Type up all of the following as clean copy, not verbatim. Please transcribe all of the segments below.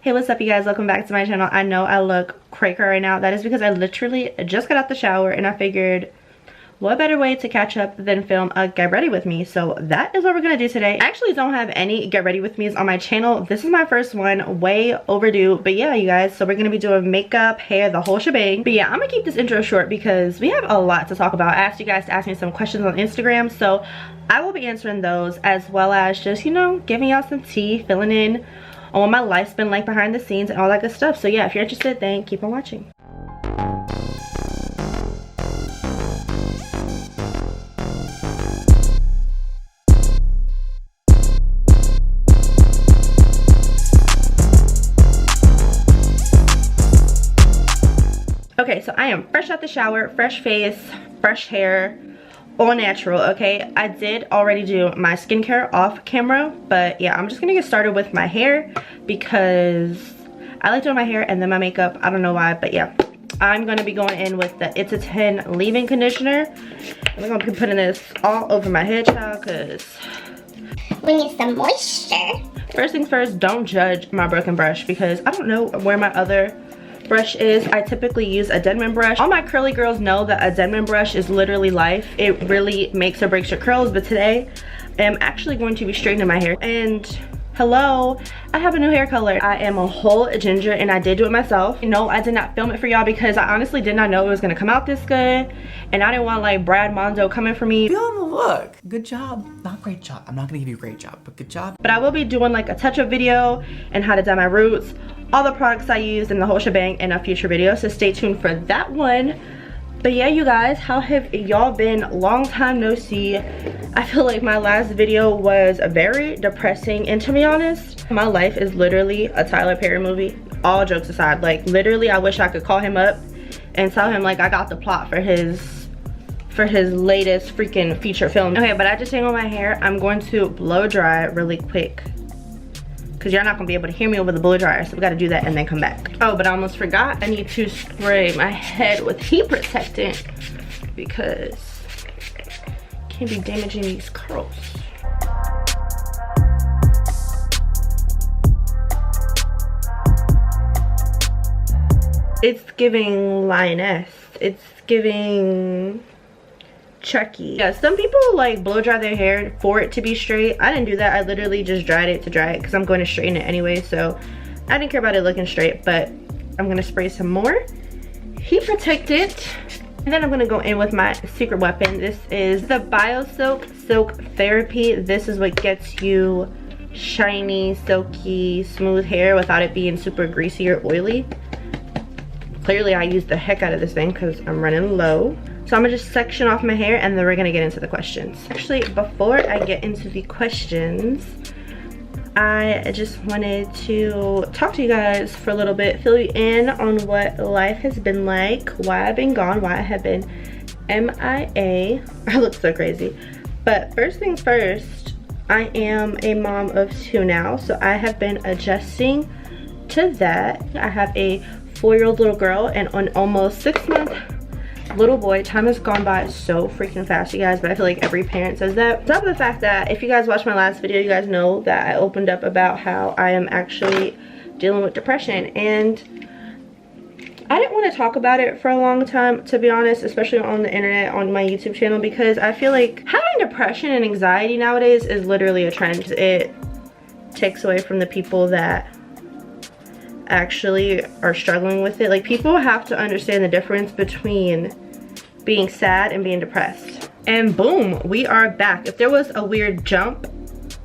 Hey, what's up you guys? Welcome back to my channel. I know I look cracker right now. That is because I literally just got out the shower and I figured what better way to catch up than film a get ready with me. So that is what we're gonna do today. I actually don't have any get ready with me's on my channel. This is my first one, way overdue. But yeah, you guys, so we're gonna be doing makeup, hair, the whole shebang. But yeah, I'm gonna keep this intro short because we have a lot to talk about. I asked you guys to ask me some questions on Instagram, so I will be answering those, as well as just, you know, giving y'all some tea, filling in on what my life's been like behind the scenes and all that good stuff. So yeah, if you're interested, then keep on watching. Okay, so I am fresh out the shower, fresh face, fresh hair, all natural. Okay, I did already do my skincare off camera, but yeah, I'm just gonna get started with my hair because I like doing my hair and then my makeup. I don't know why, but yeah, I'm gonna be going in with the It's a 10 leave-in conditioner. I'm gonna be putting this all over my head, child, because we need some moisture. First things first, don't judge my broken brush because I don't know where my other brush is. I typically use a Denman brush. All my curly girls know that a Denman brush is literally life. It really makes or breaks your curls, but today I'm actually going to be straightening my hair. And hello, I have a new hair color. I am a whole ginger and I did do it myself. No, I did not film it for y'all because I honestly did not know it was gonna come out this good, and I didn't want like Brad Mondo coming for me. Feeling the look. Good job. Not great job. I'm not gonna give you a great job, but good job. But I will be doing like a touch-up video and how to dye my roots, all the products I used, and the whole shebang in a future video, so stay tuned for that one. But yeah, you guys, how have y'all been? Long time no see. I feel like my last video was very depressing, and to be honest, my life is literally a Tyler Perry movie. All jokes aside, like literally I wish I could call him up and tell him like I got the plot for his latest freaking feature film. Okay, but I just tangled my hair. I'm going to blow dry really quick because you're not gonna be able to hear me over the blow dryer, so we gotta do that and then come back. Oh, but I almost forgot, I need to spray my head with heat protectant because I can't be damaging these curls. It's giving lioness. It's giving Chucky. Yeah, some people like blow dry their hair for it to be straight. I didn't do that. I literally just dried it to dry it because I'm going to straighten it anyway, so I didn't care about it looking straight. But I'm gonna spray some more heat protectant, and then I'm gonna go in with my secret weapon. This is the Silk Therapy. This is what gets you shiny, silky, smooth hair without it being super greasy or oily. Clearly I used the heck out of this thing because I'm running low. So I'm gonna just section off my hair and then we're gonna get into the questions. Actually, before I get into the questions, I just wanted to talk to you guys for a little bit, fill you in on what life has been like, why I've been gone, why I have been MIA. I look so crazy. But first things first, I am a mom of 2 now, so I have been adjusting to that. I have a 4-year-old little girl and an almost 6-month little boy. Time has gone by so freaking fast, you guys, but I feel like every parent says that. On top of the fact that if you guys watched my last video, you guys know that I opened up about how I am actually dealing with depression, and I didn't want to talk about it for a long time, to be honest, especially on the internet, on my YouTube channel, because I feel like having depression and anxiety nowadays is literally a trend. It takes away from the people that actually are struggling with it. Like, people have to understand the difference between being sad and being depressed. And boom, we are back. If there was a weird jump,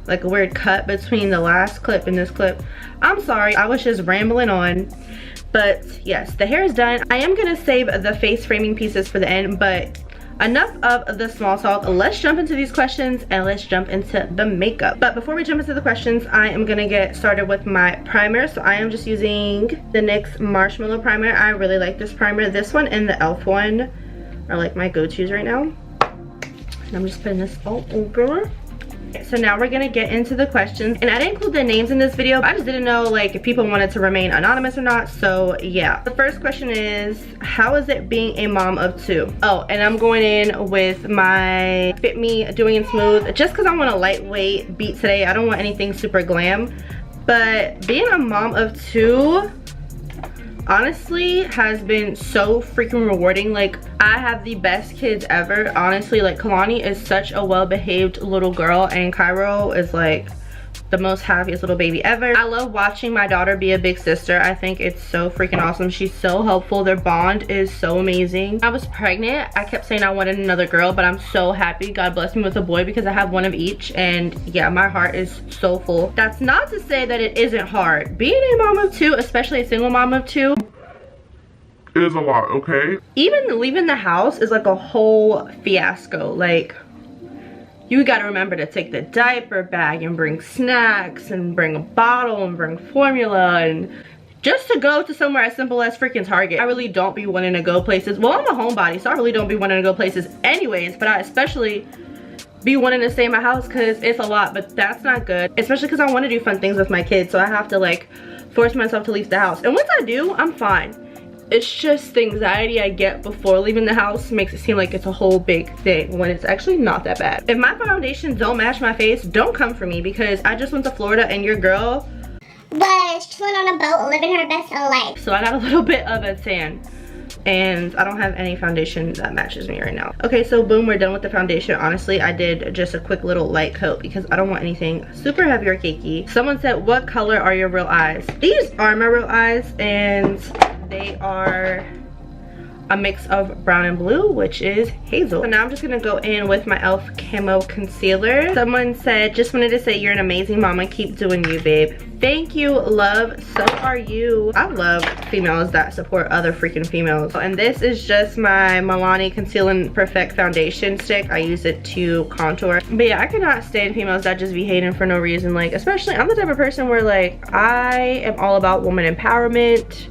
like a weird cut between the last clip and this clip, I'm sorry, I was just rambling on. But yes, the hair is done. I am gonna save the face framing pieces for the end, but enough of the small talk. Let's jump into these questions and let's jump into the makeup. But before we jump into the questions, I am gonna get started with my primer. So I am just using the NYX Marshmallow Primer. I really like this primer. This one and the e.l.f. one are like my go-tos right now. And I'm just putting this all over. So now we're gonna get into the questions, and I didn't include the names in this video. I just didn't know like if people wanted to remain anonymous or not, so yeah. The first question is, how is it being a mom of 2? Oh, and I'm going in with my Fit Me Doing It Smooth just because I want a lightweight beat today. I don't want anything super glam, But being a mom of 2 honestly has been so freaking rewarding. Like, I have the best kids ever, honestly. Like, Kalani is such a well-behaved little girl, and Cairo is like the most happiest little baby ever. I love watching my daughter be a big sister. I think it's so freaking awesome. She's so helpful. Their bond is so amazing. I was pregnant. I kept saying I wanted another girl, but I'm so happy God blessed me with a boy because I have one of each. And yeah, my heart is so full. That's not to say that it isn't hard. Being a mom of 2, especially a single mom of 2, is a lot, okay? even leaving the house is like a whole fiasco. Like, you gotta remember to take the diaper bag and bring snacks and bring a bottle and bring formula, and just to go to somewhere as simple as freaking Target. I really don't be wanting to go places. Well, I'm a homebody, so I really don't be wanting to go places anyways, but I especially be wanting to stay in my house because it's a lot. But that's not good, especially because I want to do fun things with my kids, so I have to like force myself to leave the house. And once I do, I'm fine. It's just the anxiety I get before leaving the house makes it seem like it's a whole big thing when it's actually not that bad. If my foundation don't match my face, don't come for me, because I just went to Florida and your girl was chilling on a boat, living her best life. So I got a little bit of a tan, and I don't have any foundation that matches me right now. Okay, so boom, we're done with the foundation. Honestly, I did just a quick little light coat because I don't want anything super heavy or cakey. Someone said, what color are your real eyes? These are my real eyes, and they are a mix of brown and blue, which is hazel. So now I'm just gonna go in with my e.l.f. Camo Concealer. Someone said, just wanted to say you're an amazing mama. Keep doing you, babe. Thank you, love. So are you. I love females that support other freaking females. And this is just my Milani Conceal and Perfect Foundation Stick. I use it to contour. But yeah, I cannot stand females that just be hating for no reason. Like, especially, I'm the type of person where like, I am all about woman empowerment.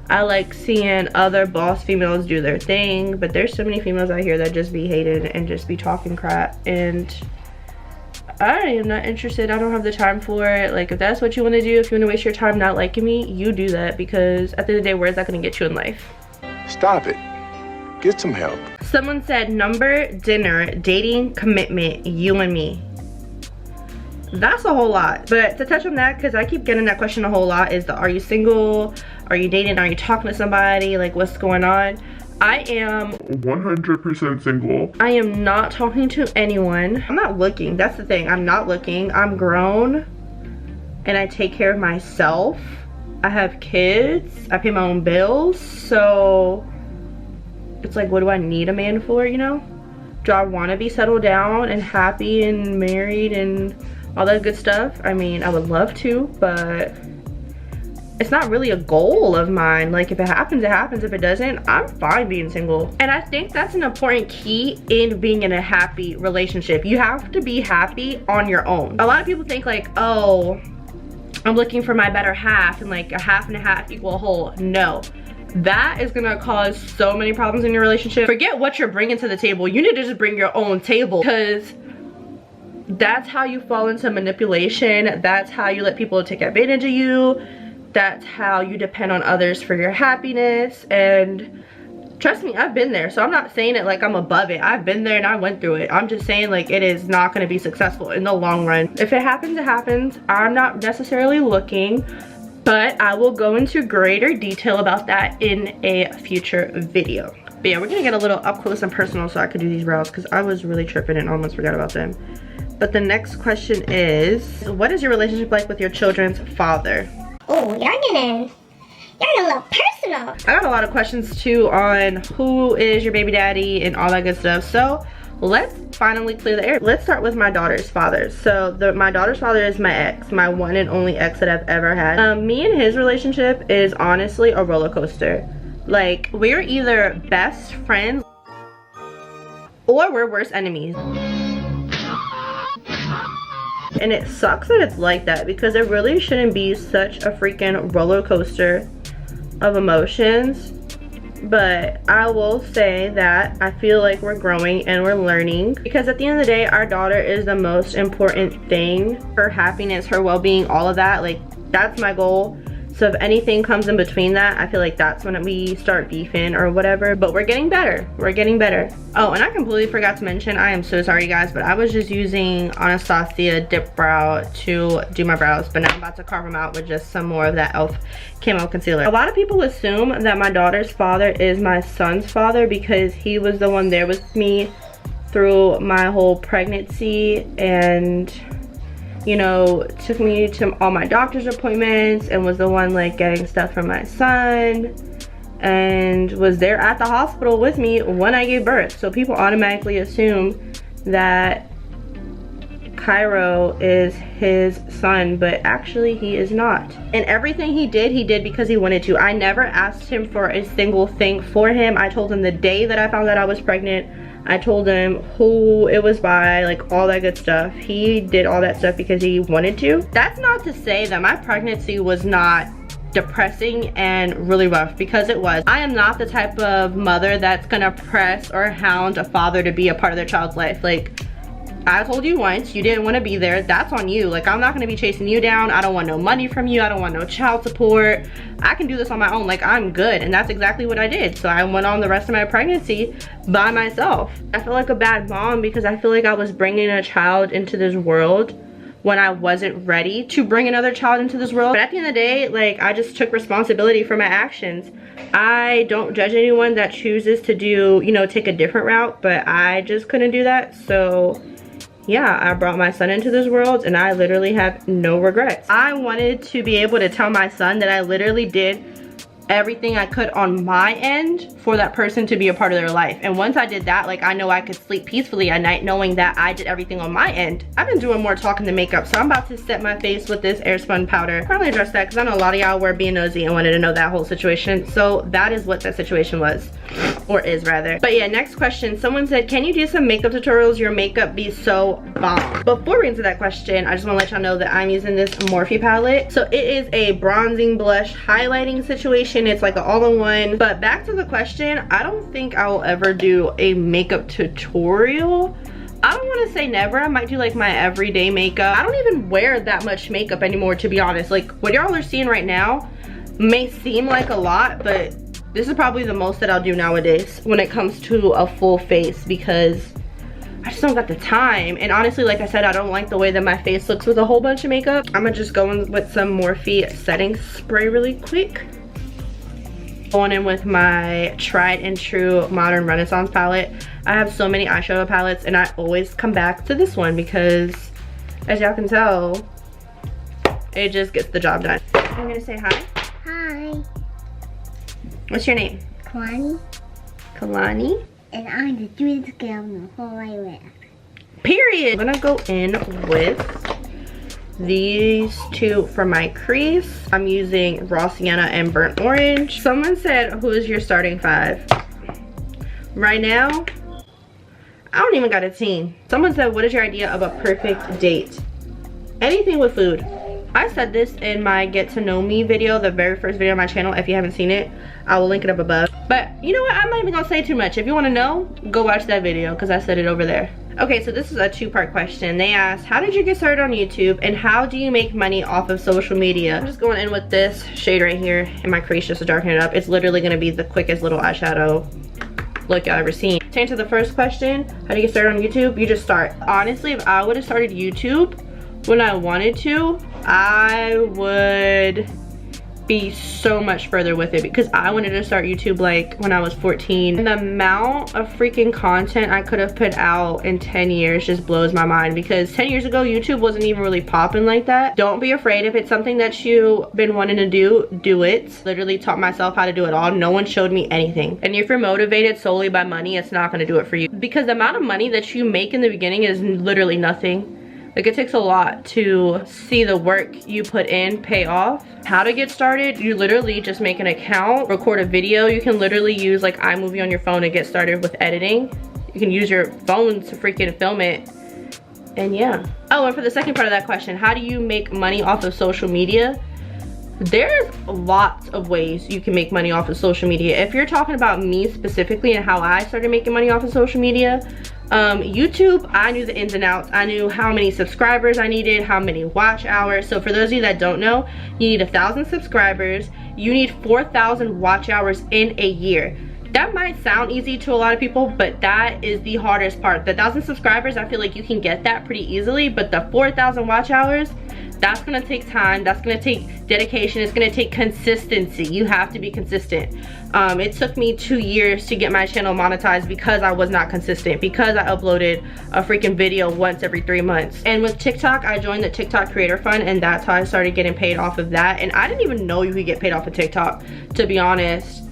I like seeing other boss females do their thing, but there's so many females out here that just be hated and just be talking crap, and I am not interested. I don't have the time for it. Like, if that's what you want to do, if you want to waste your time not liking me, you do that, because at the end of the day, where's that going to get you in life? Stop it. Get some help. Someone said, number, dinner, dating, commitment, you and me. That's a whole lot. But to touch on that, because I keep getting that question a whole lot, is the are you single? Are you dating? Are you talking to somebody? Like, what's going on? I am 100% single. I am not talking to anyone. I'm not looking. That's the thing. I'm not looking. I'm grown and I take care of myself. I have kids. I pay my own bills. So it's like, what do I need a man for, you know? Do I want to be settled down and happy and married and all that good stuff? I mean, I would love to, but it's not really a goal of mine. Like, if it happens, it happens. If it doesn't, I'm fine being single. And I think that's an important key in being in a happy relationship. You have to be happy on your own. A lot of people think like, oh, I'm looking for my better half, and like a half and a half equal a whole. No, that is gonna cause so many problems in your relationship. Forget what you're bringing to the table. You need to just bring your own table, because that's how you fall into manipulation. That's how you let people take advantage of you. That's how you depend on others for your happiness. And trust me, I've been there. So I'm not saying it like I'm above it. I've been there and I went through it. I'm just saying, like, it is not going to be successful in the long run. If it happens, it happens. I'm not necessarily looking, but I will go into greater detail about that in a future video. But yeah, we're gonna get a little up close and personal so I could do these brows, because I was really tripping and almost forgot about them. But the next question is, what is your relationship like with your children's father? Oh, you're getting a little personal. I got a lot of questions too on who is your baby daddy and all that good stuff. So let's finally clear the air. Let's start with my daughter's father. So my daughter's father is my ex, my one and only ex that I've ever had. Me and his relationship is honestly a roller coaster. Like, we're either best friends or we're worst enemies. And it sucks that it's like that, because it really shouldn't be such a freaking roller coaster of emotions. But I will say that I feel like we're growing and we're learning, because at the end of the day, our daughter is the most important thing. Her happiness, her well-being, all of that, like, that's my goal. So if anything comes in between that, I feel like that's when we start beefing or whatever. But we're getting better. We're getting better. Oh, and I completely forgot to mention, I am so sorry, you guys, but I was just using Anastasia Dip Brow to do my brows. But now I'm about to carve them out with just some more of that e.l.f. Camo Concealer. A lot of people assume that my daughter's father is my son's father because he was the one there with me through my whole pregnancy and, you know, took me to all my doctor's appointments and was the one like getting stuff for my son and was there at the hospital with me when I gave birth. So people automatically assume that Cairo is his son, but actually he is not. And everything he did because he wanted to. I never asked him for a single thing for him. I told him the day that I found out I was pregnant. I told him who it was by, like all that good stuff. He did all that stuff because he wanted to. That's not to say that my pregnancy was not depressing and really rough, because it was. I am not the type of mother that's gonna press or hound a father to be a part of their child's life. Like, I told you once, you didn't want to be there, that's on you. Like, I'm not going to be chasing you down. I don't want no money from you. I don't want no child support. I can do this on my own. Like, I'm good. And that's exactly what I did. So I went on the rest of my pregnancy by myself. I feel like a bad mom because I feel like I was bringing a child into this world when I wasn't ready to bring another child into this world. But at the end of the day, like, I just took responsibility for my actions. I don't judge anyone that chooses to do, you know, take a different route, but I just couldn't do that. So yeah, I brought my son into this world and I literally have no regrets. I wanted to be able to tell my son that I literally did everything I could on my end for that person to be a part of their life. And once I did that, like, I know I could sleep peacefully at night knowing that I did everything on my end. I've been doing more talking than makeup, so I'm about to set my face with this Airspun powder. Probably address that because I know a lot of y'all were being nosy and wanted to know that whole situation. So that is what that situation was, or is rather. But yeah, next question. Someone said, can you do some makeup tutorials? Your makeup be so bomb. Before we answer that question, I just want to let y'all know that I'm using this Morphe palette. So it is a bronzing blush highlighting situation. It's like an all-in-one. But back to the question, I don't think I will ever do a makeup tutorial. I don't want to say never. I might do like my everyday makeup. I don't even wear that much makeup anymore, to be honest. Like, what y'all are seeing right now may seem like a lot, but this is probably the most that I'll do nowadays when it comes to a full face, because I just don't got the time. And honestly, like I said, I don't like the way that my face looks with a whole bunch of makeup. I'm gonna just go in with some Morphe setting spray really quick. Going in with my tried and true Modern Renaissance palette. I have so many eyeshadow palettes and I always come back to this one because, as y'all can tell, it just gets the job done. I'm gonna say hi. Hi. What's your name? Kalani. Kalani. And I'm the sweetest girl in the whole wide world. Period. I'm gonna go in with these two for my crease. I'm using Raw Sienna and Burnt Orange. Someone said, who is your starting five? Right now, I don't even got a team. Someone said, what is your idea of a perfect date? Anything with food. I said this in my Get to Know Me video, the very first video on my channel. If you haven't seen it, I will link it up above. But you know what, I'm not even gonna say too much. If you want to know, go watch that video because I said it over there. Okay, so this is a two-part question. They asked, how did you get started on YouTube and how do you make money off of social media? I'm just going in with this shade right here in my crease just to darken it up. It's literally gonna be the quickest little eyeshadow look y'all ever seen. To answer the first question, how do you get started on YouTube? You just start. Honestly, if I would have started YouTube when I wanted to, I would be so much further with it because I wanted to start YouTube like when I was 14. And the amount of freaking content I could have put out in 10 years just blows my mind, because 10 years ago YouTube wasn't even really popping like that. Don't be afraid. If it's something that you've been wanting to do it. Literally taught myself how to do it all. No one showed me anything. And if you're motivated solely by money, it's not going to do it for you, because the amount of money that you make in the beginning is literally nothing. Like, it takes a lot to see the work you put in pay off. How to get started, you literally just make an account, record a video. You can literally use like iMovie on your phone to get started with editing. You can use your phone to freaking film it. And yeah. Oh, and for the second part of that question, how do you make money off of social media? There's lots of ways you can make money off of social media. If you're talking about me specifically and how I started making money off of social media, YouTube, I knew the ins and outs. I knew how many subscribers I needed, how many watch hours. So for those of you that don't know, you need 1,000 subscribers. You need 4,000 watch hours in a year. That might sound easy to a lot of people, but that is the hardest part. The 1,000 subscribers, I feel like you can get that pretty easily, but the 4,000 watch hours, that's gonna take time, that's gonna take dedication, it's gonna take consistency. You have to be consistent. It took me 2 years to get my channel monetized because I was not consistent, because I uploaded a freaking video once every 3 months. And with TikTok, I joined the TikTok Creator Fund, and that's how I started getting paid off of that. And I didn't even know you could get paid off of TikTok, to be honest.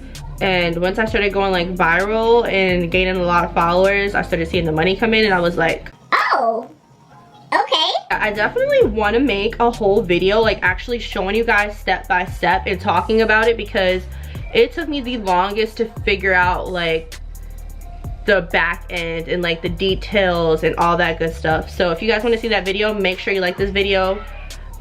And once I started going like viral and gaining a lot of followers, I started seeing the money come in, and I was like, oh, okay. I definitely want to make a whole video like actually showing you guys step by step and talking about it, because it took me the longest to figure out like the back end and like the details and all that good stuff. So if you guys want to see that video, make sure you like this video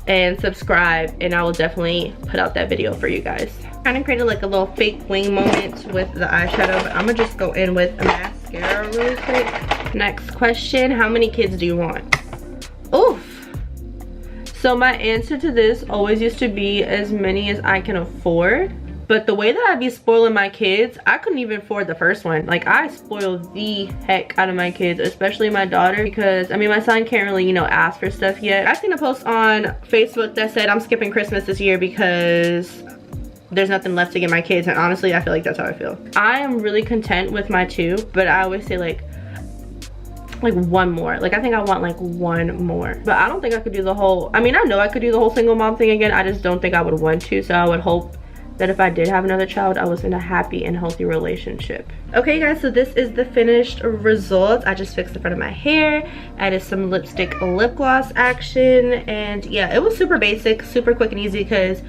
and subscribe, and I will definitely put out that video for you guys. Kind of created like a little fake wing moment with the eyeshadow, but I'm gonna just go in with a mascara really quick. Next question, how many kids do you want? Oof. So my answer to this always used to be as many as I can afford. But the way that I be spoiling my kids, I couldn't even afford the first one. Like, I spoiled the heck out of my kids, especially my daughter, because I mean my son can't really, you know, ask for stuff yet. I seen a post on Facebook that said I'm skipping Christmas this year because there's nothing left to get my kids, and honestly I feel like that's how I feel. I am really content with my 2, but I always say like one more. Like, I think I want like one more, but I don't think I could do the whole, I mean I know I could do the whole single mom thing again. I just don't think I would want to. So I would hope that if I did have another child, I was in a happy and healthy relationship. Okay guys, so this is the finished result. I just fixed the front of my hair, added some lipstick lip gloss action, and yeah, it was super basic, super quick and easy because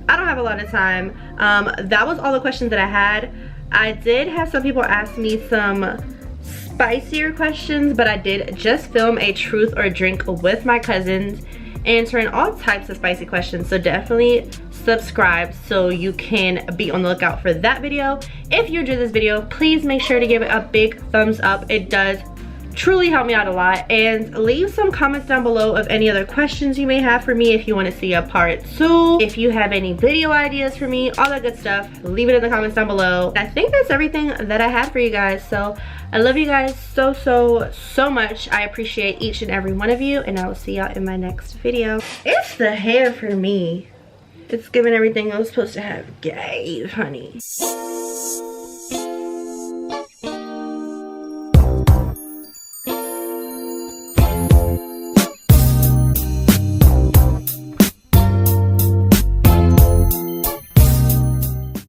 I don't have a lot of time. That was all the questions that I had. I did have some people ask me some spicier questions, but I did just film a truth or drink with my cousins answering all types of spicy questions, so definitely subscribe so you can be on the lookout for that video. If you enjoyed this video, please make sure to give it a big thumbs up. It does truly help me out a lot, and leave some comments down below of any other questions you may have for me if you want to see a part 2. If you have any video ideas for me, all that good stuff, leave it in the comments down below. I think that's everything that I had for you guys, so I love you guys so much. I appreciate each and every one of you, and I will see y'all in my next video. It's the hair for me. It's giving everything I was supposed to have gave, honey.